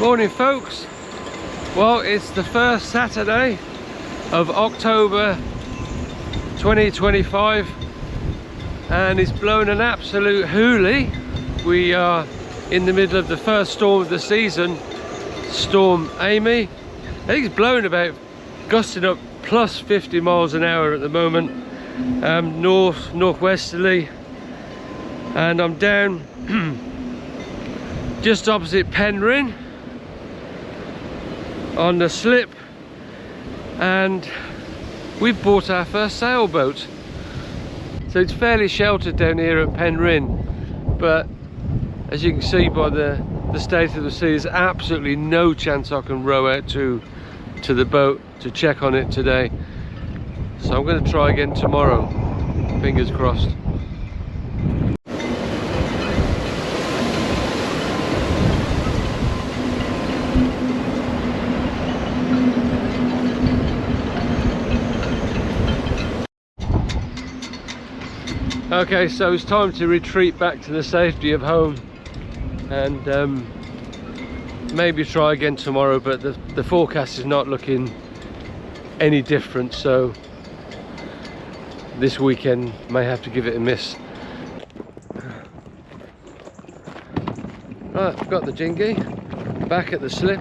Morning folks. Well, it's the first Saturday of October 2025 and it's blown an absolute hoolie. We are in the middle of the first storm of the season, Storm Amy. I think it's blowing about, gusting up plus 50 miles an hour at the moment, northwesterly, and I'm down just opposite Penryn on the slip, and we've bought our first sailboat. So it's fairly sheltered down here at Penryn, but as you can see by the state of the sea, there's absolutely no chance I can row out to the boat to check on it today. So I'm going to try again tomorrow, fingers crossed. Okay, so it's time to retreat back to the safety of home and maybe try again tomorrow, but the forecast is not looking any different, so this weekend may have to give it a miss. Right, I've got the dinghy back at the slip.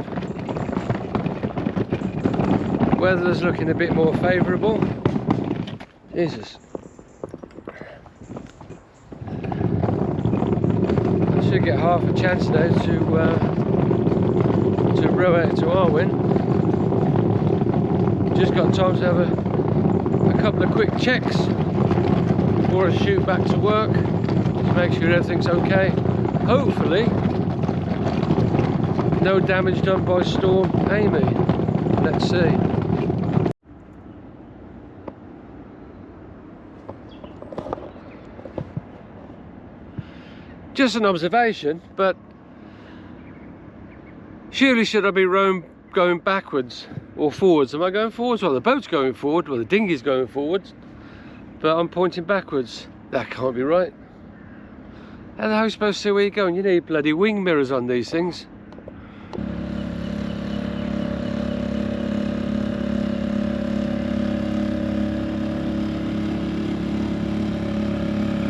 Weather's looking a bit more favourable. Jesus. Should get half a chance now to row out to Arwen. Just got time to have a couple of quick checks before I shoot back to work to make sure everything's okay. Hopefully no damage done by Storm Amy. Let's see. Just an observation, but surely should I be rowing going backwards or forwards? Am I going forwards? Well, the boat's going forward, well the dinghy's going forwards, but I'm pointing backwards. That can't be right. How the hell are you supposed to see where you're going? You need bloody wing mirrors on these things.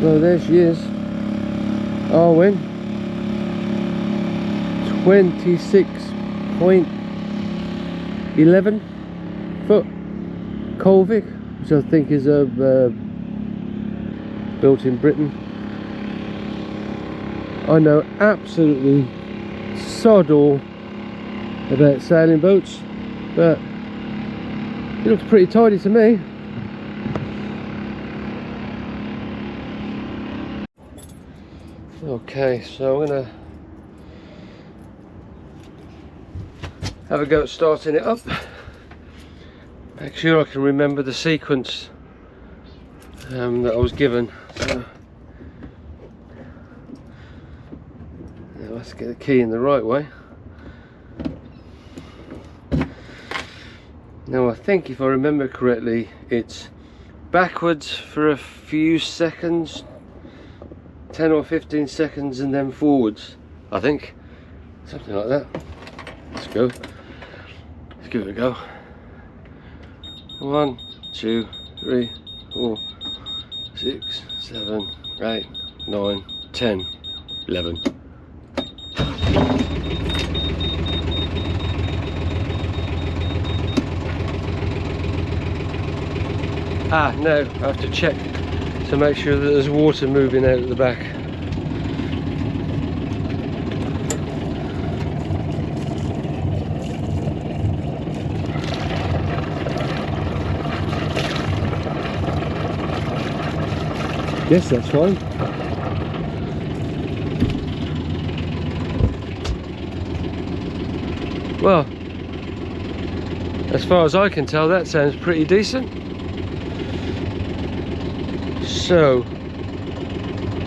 Well, there she is. Arwen, 26.11 foot Colvic, which I think is built in Britain. I know absolutely sod all about sailing boats, but it looks pretty tidy to me. Okay, so I'm gonna have a go at starting it up. Make sure I can remember the sequence that I was given. So now let's get the key in the right way. Now I think, if I remember correctly, it's backwards for a few seconds, 10 or 15 seconds, and then forwards, I think, something like that. Let's go, let's give it a go. 1, 2, 3, 4, 6, 7, 8, 9, 10, 11. Ah, no, I have to check to make sure that there's water moving out at the back. Yes, that's fine. Well, as far as I can tell, that sounds pretty decent. So,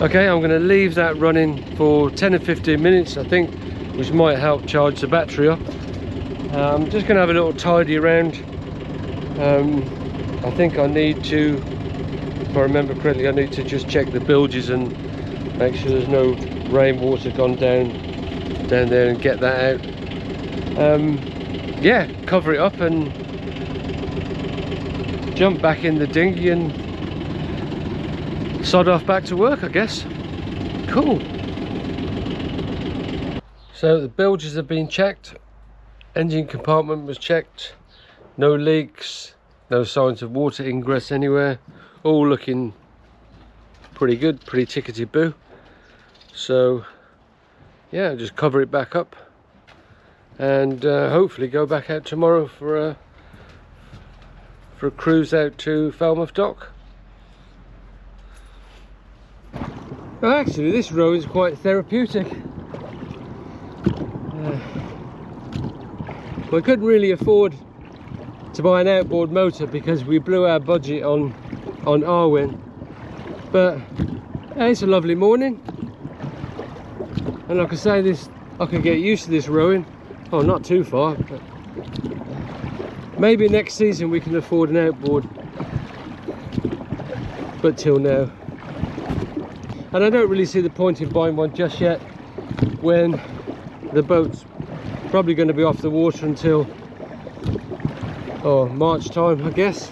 okay, I'm going to leave that running for 10 or 15 minutes, I think, which might help charge the battery up. I'm just going to have a little tidy around. I think I need to, if I remember correctly, I need to just check the bilges and make sure there's no rainwater gone down there and get that out. yeah, cover it up and jump back in the dinghy and sod off back to work, I guess. Cool. So the bilges have been checked, engine compartment was checked, no leaks, no signs of water ingress anywhere, all looking pretty good, pretty tickety-boo. So yeah, just cover it back up and hopefully go back out tomorrow for a cruise out to Falmouth Dock. Well, actually this row is quite therapeutic. We couldn't really afford to buy an outboard motor because we blew our budget on Arwen, but it's a lovely morning, and like I say, I can get used to this rowing. Oh, not too far, but maybe next season we can afford an outboard, but till now. And I don't really see the point in buying one just yet when the boat's probably going to be off the water until March time, I guess.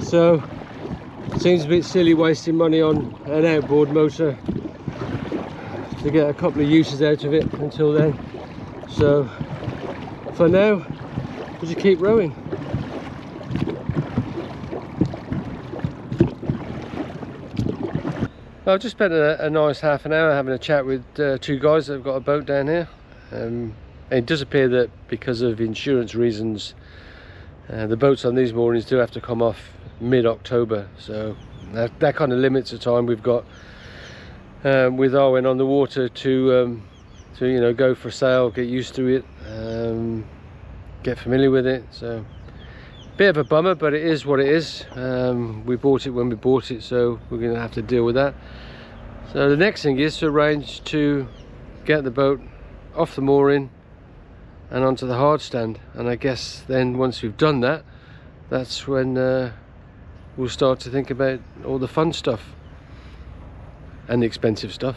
So it seems a bit silly wasting money on an outboard motor to get a couple of uses out of it until then. So for now, we'll just keep rowing. I've just spent a nice half an hour having a chat with two guys that have got a boat down here. It does appear that because of insurance reasons, the boats on these moorings do have to come off mid-October, so that kind of limits the time we've got with Arwen on the water to you know, go for a sail, get used to it, get familiar with it. So bit of a bummer, but it is what it is. We bought it when we bought it, so we're going to have to deal with that. So the next thing is to arrange to get the boat off the mooring and onto the hard stand, and I guess then once we've done that, that's when we'll start to think about all the fun stuff and the expensive stuff.